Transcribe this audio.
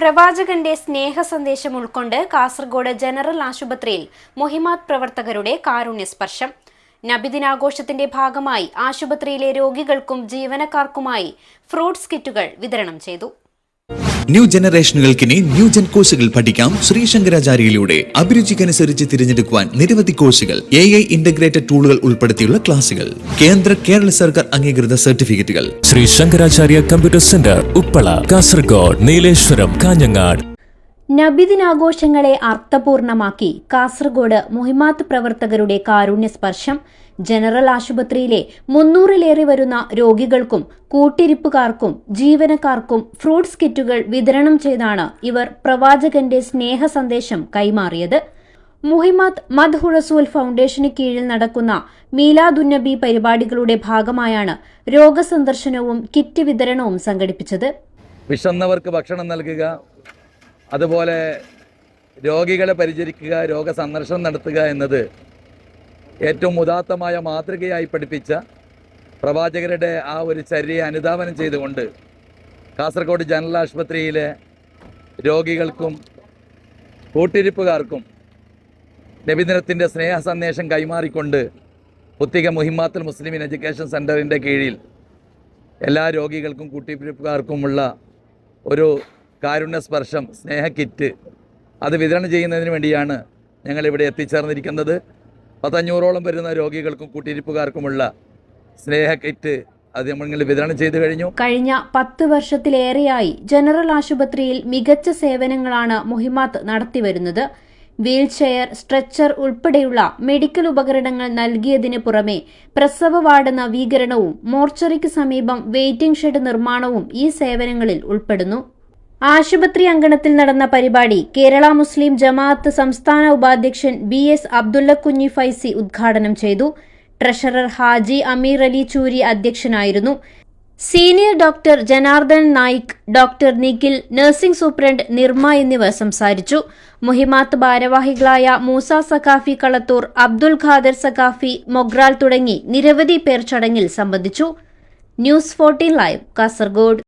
പ്രവാചകന്റെ സ്നേഹ സന്ദേശം ഉൾക്കൊണ്ട് കാസർഗോഡ് ജനറൽ ആശുപത്രിയിൽ മുഹിമാത്ത് പ്രവർത്തകരുടെ കാരുണ്യസ്പർശം. നബിദിനാഘോഷത്തിന്റെ ഭാഗമായി ആശുപത്രിയിലെ രോഗികൾക്കും ജീവനക്കാർക്കുമായി ഫ്രൂട്ട്സ് കിറ്റുകൾ വിതരണം ചെയ്തു. ന്യൂ ജനറേഷനുകൾക്കിനി ന്യൂജൻ കോഴ്സുകൾ പഠിക്കാം. ശ്രീശങ്കരാചാര്യയിലൂടെ അഭിരുചിക്കനുസരിച്ച് തിരഞ്ഞെടുക്കുവാൻ നിരവധി കോഴ്സുകൾ, AI ഇന്റഗ്രേറ്റഡ് ടൂളുകൾ ഉൾപ്പെടുത്തിയുള്ള ക്ലാസുകൾ, കേരള സർക്കാർ അംഗീകൃത സർട്ടിഫിക്കറ്റുകൾ. Sri Shankaracharya computer centre, Uppala, Kasaragod, Nileshwaram, Kanhangad. നബിദിനാഘോഷങ്ങളെ അർത്ഥപൂർണമാക്കി കാസർഗോഡ് മുഹിമാത്ത് പ്രവർത്തകരുടെ കാരുണ്യസ്പർശം. ജനറൽ ആശുപത്രിയിലെ 300-ലേറെ വരുന്ന രോഗികൾക്കും കൂട്ടിരിപ്പുകാർക്കും ജീവനക്കാർക്കും ഫ്രൂട്ട്സ് കിറ്റുകൾ വിതരണം ചെയ്താണ് ഇവർ പ്രവാചകന്റെ സ്നേഹ സന്ദേശം കൈമാറിയത്. മുഹിമാത്ത് മദ്ഹ് റസൂൽ ഫൗണ്ടേഷന് കീഴിൽ നടക്കുന്ന മീലാദുന്നബി പരിപാടികളുടെ ഭാഗമായാണ് രോഗസന്ദർശനവും കിറ്റ് വിതരണവും സംഘടിപ്പിച്ചത്. വിശന്നവർക്ക് ഭക്ഷണം നൽകുക, അതുപോലെ രോഗികളെ പരിചരിക്കുക, രോഗസന്ദർശനം നടത്തുക എന്നത് ഏറ്റവും ഉദാത്തമായ മാതൃകയായി പഠിപ്പിച്ച പ്രവാചകരുടെ ആ ഒരു ചര്യയെ അനുധാവനം ചെയ്തുകൊണ്ട് കാസർഗോഡ് ജനറൽ ആശുപത്രിയിലെ രോഗികൾക്കും കൂട്ടിരിപ്പുകാർക്കും നബിദിനത്തിൻ്റെ സ്നേഹ സന്ദേശം കൈമാറിക്കൊണ്ട് പുത്തിക മുഹിമാത്തുൽ മുസ്ലിമീൻ എഡ്യൂക്കേഷൻ സെൻ്ററിൻ്റെ കീഴിൽ എല്ലാ രോഗികൾക്കും കൂട്ടിരിപ്പുകാർക്കുമുള്ള ഒരു കാരുണ്യസ്പർശം സ്നേഹ കിറ്റ് അത് വിതരണം ചെയ്യുന്നതിന് വേണ്ടിയാണ് ഞങ്ങളിവിടെ എത്തിച്ചേർന്നിരിക്കുന്നത്. 500ഓളം വരുന്ന രോഗികൾക്കും കൂട്ടിരിപ്പുകാർക്കുമുള്ള സ്നേഹ കിറ്റ് അത് നമ്മൾ വിതരണം ചെയ്തു കഴിഞ്ഞു. കഴിഞ്ഞ 10 വർഷത്തിലേറെയായി ജനറൽ ആശുപത്രിയിൽ മികച്ച സേവനങ്ങളാണ് മുഹിമാത്ത് നടത്തിവരുന്നത്. വീൽചെയർ, സ്ട്രെച്ചർ ഉൾപ്പെടെയുള്ള മെഡിക്കൽ ഉപകരണങ്ങൾ നൽകിയതിന് പുറമെ പ്രസവ വാർഡ് നവീകരണവും മോർച്ചറിക്ക് സമീപം വെയിറ്റിംഗ് ഷെഡ് നിർമ്മാണവും ഈ സേവനങ്ങളിൽ ഉൾപ്പെടുന്നു. ആശുപത്രി അങ്കണത്തിൽ നടന്ന പരിപാടി കേരള മുസ്ലിം ജമാഅത്ത് സംസ്ഥാന ഉപാധ്യക്ഷൻ BS അബ്ദുല്ലക്കുഞ്ഞി ഫൈസി ഉദ്ഘാടനം ചെയ്തു. ട്രഷറർ ഹാജി അമീർ അലി ചൂരി അധ്യക്ഷനായിരുന്നു. Senior doctor Janardhan Naik, doctor Nikhil, nursing superintendent Nirma എന്നിവർ സംസാരിച്ചു. മുഹിമാത്ത് ഭാരവാഹികളായ മൂസ സഖാഫി കളത്തൂർ, അബ്ദുൽ ഖാദർ സഖാഫി, മൊഗ്രാൽ തുടങ്ങി നിരവധി പേർ ചടങ്ങിൽ സംബന്ധിച്ചു. News 14 live, Kasaragod.